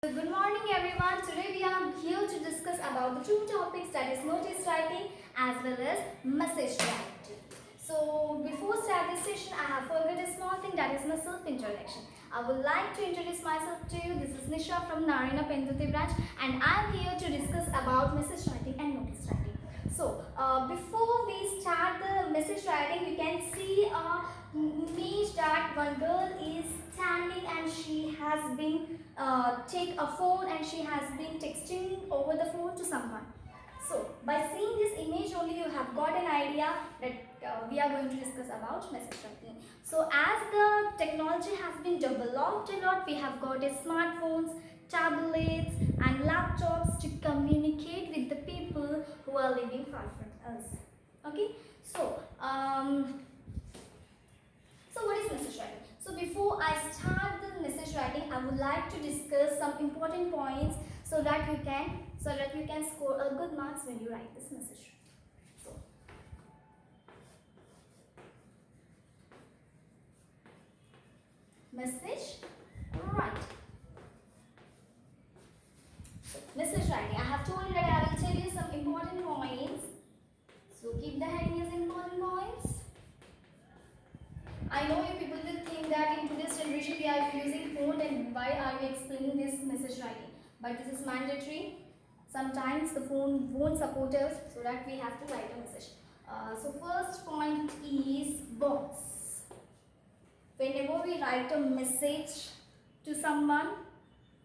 Good morning everyone. Today we are here to discuss about the two topics, that is notice writing as well as message writing. So before start this session, I have forgot a small thing, that is my self-introduction. I would like to introduce myself to you. This is Nisha from Narayana Penduthi branch and I am here to discuss about message writing and notice writing. So before we start the message writing, you can see a image that one girl is standing and she has been take a phone and she has been texting over the phone to someone. So by seeing this image only you have got an idea that we are going to discuss about message writing. So as the technology has been developed a lot, we have got smartphones, tablets and laptops to communicate with the people who are living far from us. Okay, so what is message writing? So before I start the message writing, I would like to discuss some important points so that you can score a good marks when you write this message. So message writing. So message writing. I have told you that I will tell you some important points. So keep the heading as important points. I know you people will think that in today's generation we are using phone and why are we explaining this message writing? But this is mandatory. Sometimes the phone won't support us, so that we have to write a message. So first point is box. Whenever we write a message to someone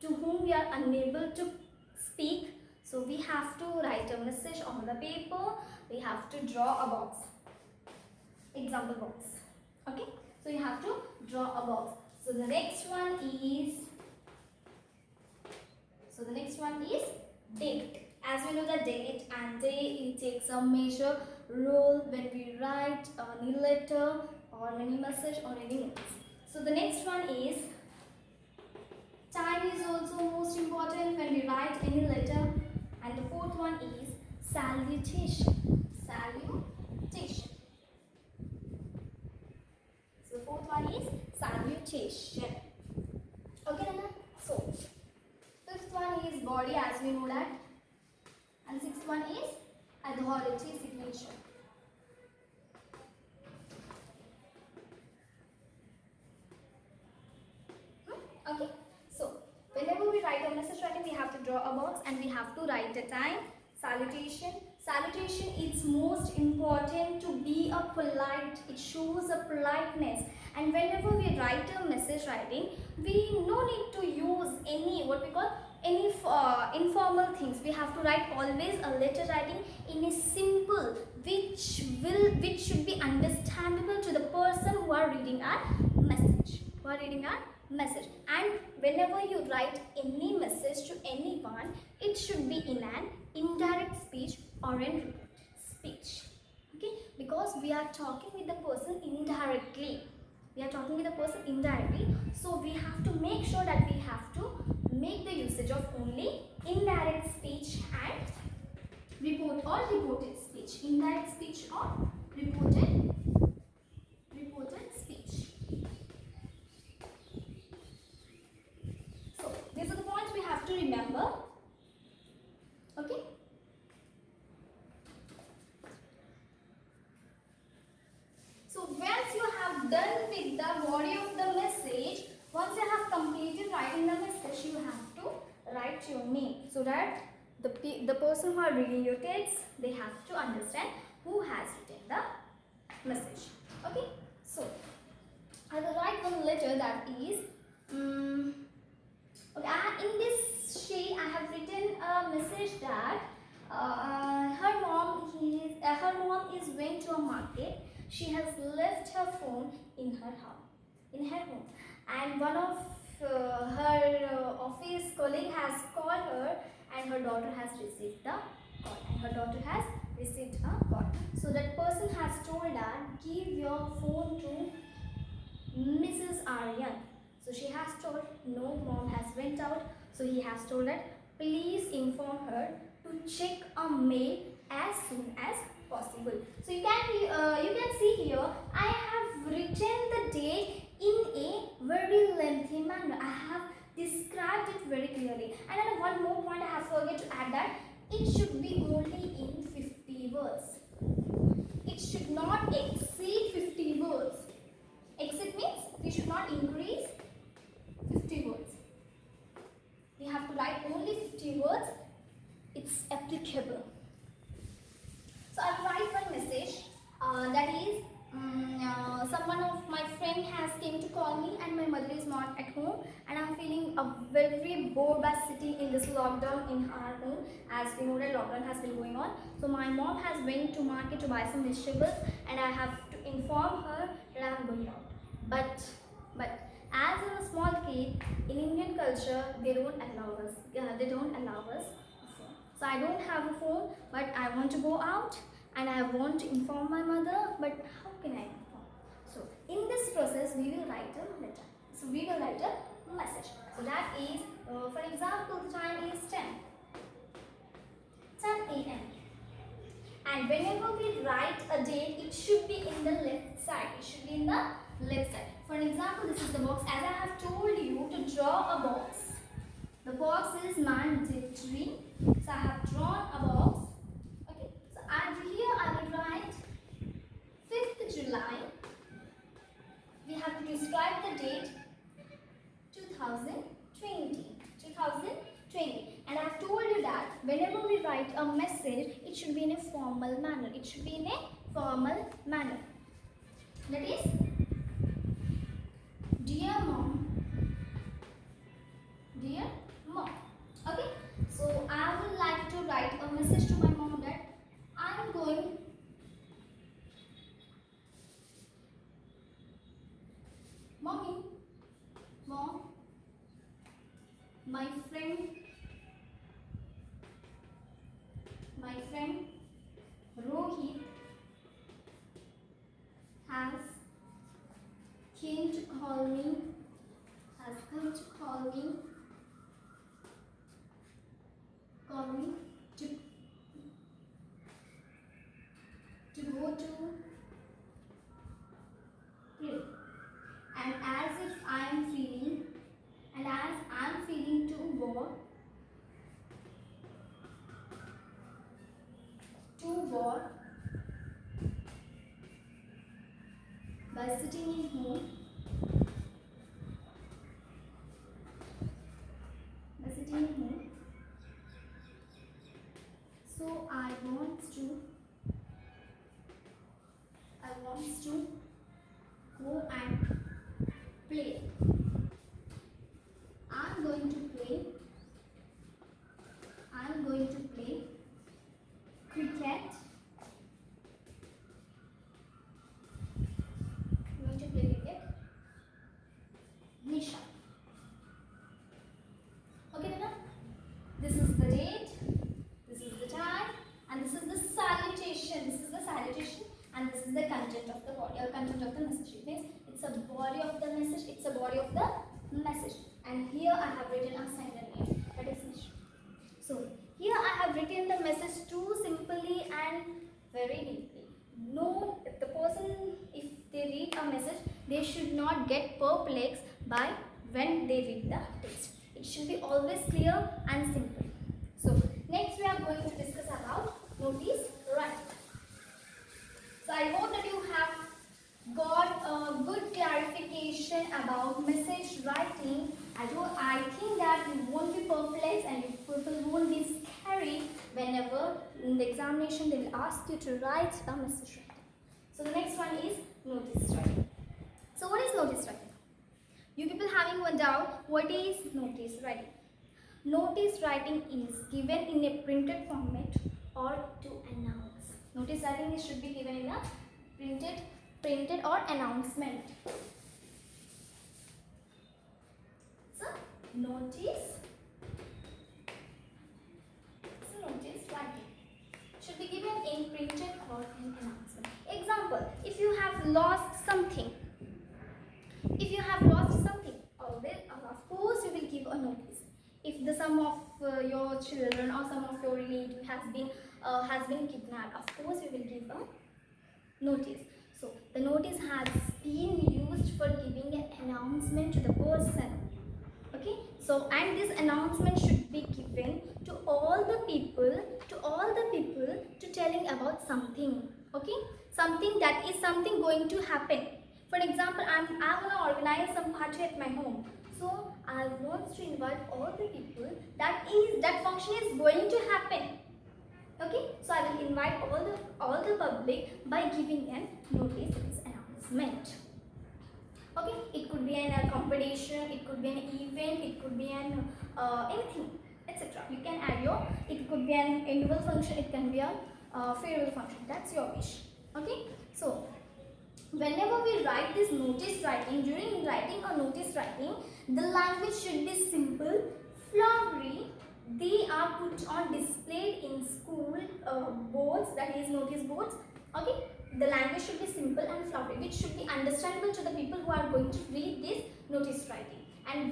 to whom we are unable to speak, so we have to write a message on the paper. We have to draw a box. Example box. Okay, so you have to draw a box. So the next one is date. As we know that date and day, it takes a major role when we write any letter or any message or any notes. So the next one is time is also most important when we write any letter. And the fourth one is salutation. Salutation. So the fourth one is salutation. Okay, Nana? So fifth one is body, as we know that. And sixth one is authority signature. Okay. So whenever we write a message writing, we have to draw a box and we have to write a time. Salutation. Salutation is most important to be a polite. It shows a politeness. And whenever we write a message writing, we no need to use any informal things. We have to write always a letter writing in a simple, which should be understandable to the person who are reading our message. And whenever you write any message to anyone, it should be in an indirect speech or in speech. Okay, because we are talking with the person indirectly. So we have to make sure that we have to make the usage of only indirect speech and reported speech. Indirect speech or reported speech. So these are the points we have to remember. Okay. So once you have done with the body of the message, once you have completed writing the message, you have to write your name so that the person who are reading your text, they have to understand who has written the message. Okay. So I will write one letter that is okay. In this sheet, I have written a message that her mom is went to a market. She has left her phone in her home, and one of her office colleague has called her, and her daughter has received a call. So that person has told her, give your phone to Mrs. Aryan. So she has told, no, mom has went out. So he has told that, please inform her to check a mail as soon as possible. So you can see here, I have written the date in a very lengthy manner. I have described it very clearly. And then one more point I have forgot to add, that it should be only in 50 words. It should not exceed 50 words. Exceed means we should not increase 50 words. We have to write only 50 words. It's applicable. So I'll write one message that is someone of my friend has came to call me and my mother is not at home, and I'm feeling very bored by sitting in this lockdown in our home, as we know that lockdown has been going on. So my mom has went to market to buy some vegetables, and I have to inform her that I'm going out. But as a small kid in Indian culture, they don't allow us. A phone. So I don't have a phone, but I want to go out and I want to inform my mother. But how can I inform? So in this process, we will write a letter. So we will write a message. So that is, for example, the time is 10 a.m. And whenever we write a date, it should be in the left side. It should be in the left side. For example, this is the box. As I have told you to draw a box. The box is mandatory. So I have drawn a box. Okay. So here I will write 5th July. We have to describe the date 2020. And I have told you that whenever we write a message, it should be in a formal manner. That is, dear mom. Okay. So I would like to write a message to my mom that I am going. Mom, my friend Rohit has come to call me to go to play. And as I'm feeling too bored by sitting in home, so I want to go and play. I'm going to play cricket. Nisha. Okay, Nana? This is the date, this is the time, and this is the salutation. And this is the content of the body, or content of the message. It means it's a body of the message. And here I have written a signer name, that is Nisha. So here I have written the message too simply and very deeply. No, if they read a message, they should not get perplexed by when they read the text. It should be always clear and simple. So next we are going to discuss about notice writing. So I hope that you have got a good clarification about message writing. I think that you won't be perplexed and people won't be scary whenever in the examination they will ask you to write a message writing. So the next one is notice writing. So what is notice writing? You people having one doubt, what is notice writing? Notice writing is given in a printed format or to announce. Notice writing should be given in a printed or announcement. So notice writing should be given in printed or in announcement. Example, if you have lost something, of course you will give a notice. If some of your children or some of your relative has been kidnapped, of course you will give a notice. So the notice has been used for giving an announcement to the person. Okay, So, and this announcement should be given to all the people, to telling about something. Okay, something that is something going to happen. For example, I'm gonna organize some party at my home. So I want to invite all the people that function is going to happen. Okay, so I will invite all the public by giving them notice this announcement. Okay, it could be a competition, it could be an event, it could be an anything, etc. You can add your, it could be an annual function, it can be a farewell function. That's your wish. Okay, so whenever we write this notice writing, during writing or notice writing, the language should be simple, flowery. They are put on displayed in school boards, that is notice boards. Okay, the language should be simple and flowery, which should be understandable to the people who are going to read this notice writing. And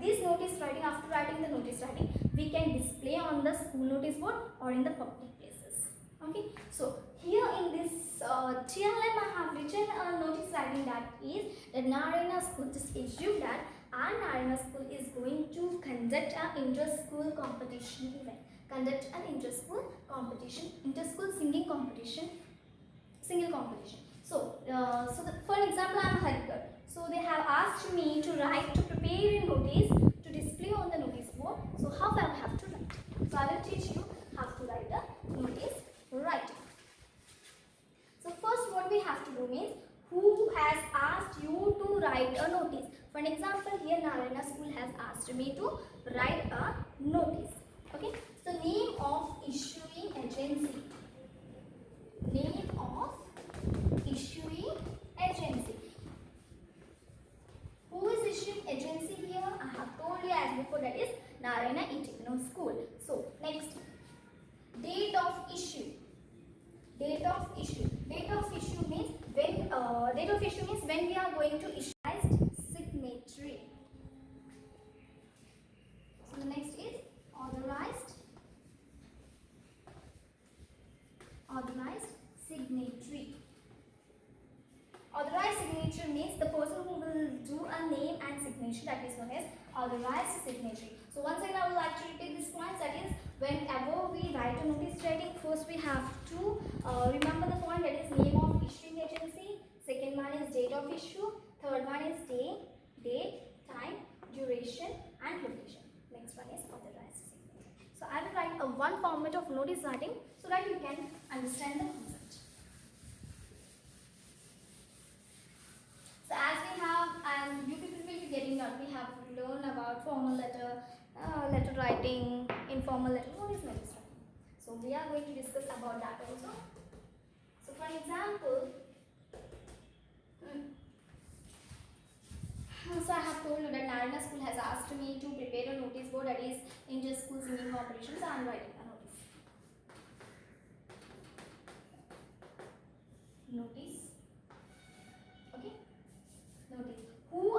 this notice writing, after writing the notice writing, we can display on the school notice board or in the public places. Okay, so here in this TLM I have written a notice writing that is that Narayana School just issued that our Narayana School is going to conduct an inter-school competition event. Conduct an inter-school competition, inter-school singing competition, single competition. So, for example, I am Harikar. So they have asked me to prepare a notice to display on the notice board. So how I have to write? So I will teach you how to write a notice writing. So first what we have to do means, who has asked you to write a notice? For an example, here Narayana School has asked me to write a notice. Okay, so name of issuing agency. Name of issuing agency. Who is issuing agency here? I have told you as before, that is Narayana E-Techno School. So next, date of issue. Date of issue. Date of issue means when we are going to issue signatory. So the next is authorized signatory. Authorized signature means the person who will do a name and signature, that is known as authorized signatory. So once again I would like to repeat this point, that is whenever we write a notice writing, first we have to remember the point, that is name of issuing agency, second one is date of issue, third one is date, time, duration and location. Next one is authorized signature. So I will write a one format of notice writing so that you can understand the concept. So as you people will be getting that, we have learned about formal letter, letter writing, informal letter. What is notice writing? So we are going to discuss about that also. So for example, so I have told you that Narayana School has asked me to prepare a notice board, that is inter-school singing competition. So I am writing a notice. Notice. Okay. Notice. Who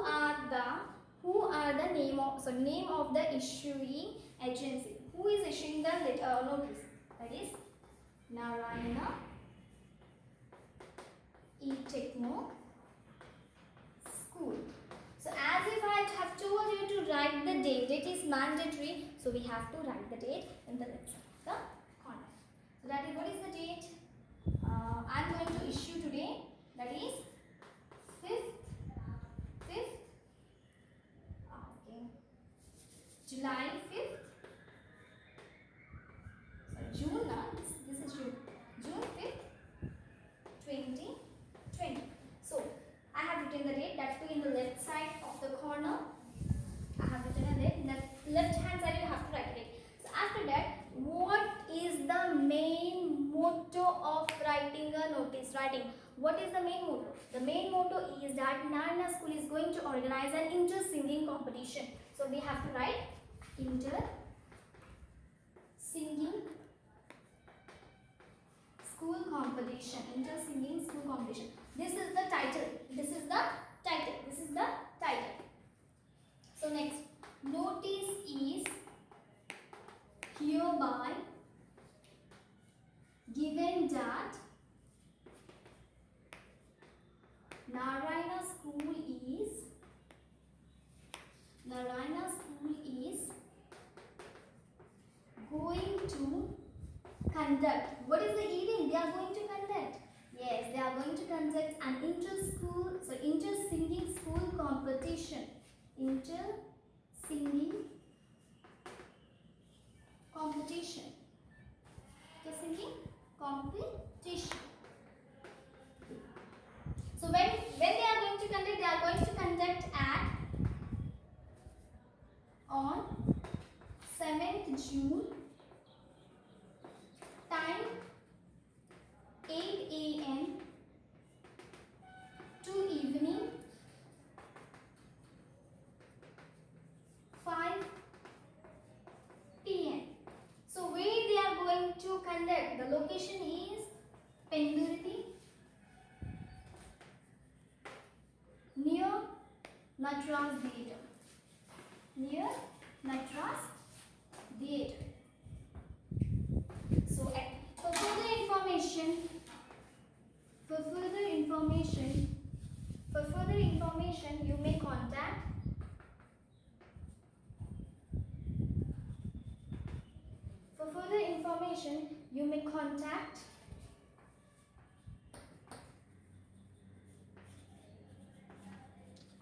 are the name of the issuing agency? Who is issuing the notice? That is Narayana E-Techno School. So as if I have told you to write the date, it is mandatory. So we have to write the date in the left side of the corner. So that is, what is the date? I am going to issue today. That is 5th. July 5th. Sorry, June. This is June. June 5th, 2020. So I have written the date. That's in the left side of the corner. I have written a date. In the left hand side, you have to write it. So after that, what is the main motto of writing a notice writing? What is the main motto? The main motto is that Narayana School is going to organize an inter-singing competition. So we have to write inter-singing school competition. Inter-singing school competition. This is the title. So next, notice is hereby given that Narayana School is going to conduct. What is the event they are going to conduct? Yes, they are going to conduct an inter-singing school competition. Inter-singing competition. Inter-singing competition. So when they are going to conduct, they are going to conduct at on 7th June, time 8 a.m. to evening 5 p.m. So where they are going to conduct, the location is Pendurthi, near Natras Theatre. Near Natras Theatre. So for further information, you may contact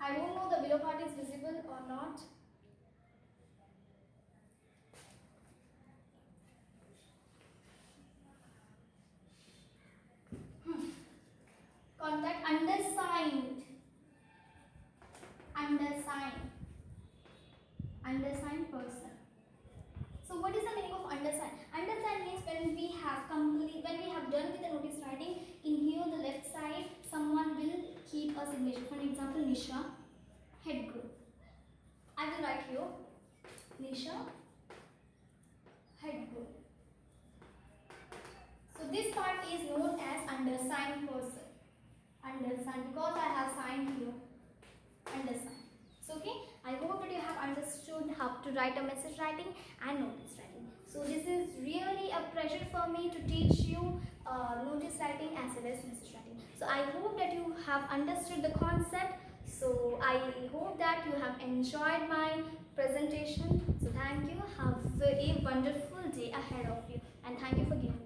I don't know the below part is visible or not. Contact undersigned person. So what is the meaning of undersigned? Undersigned means when we have done with the notice writing, in here the left side someone will keep a signature. For example, Nisha, head group. I will write here Nisha, head group. So this part is known as undersigned person. Undersigned, because I have signed here. Undersigned. So okay, I hope that you have understood how to write a message writing and notice writing. So this is really a pleasure for me to teach you notice writing as well as message writing. So I hope that you have understood the concept. So I hope that you have enjoyed my presentation. So thank you. Have a wonderful day ahead of you, and thank you for giving me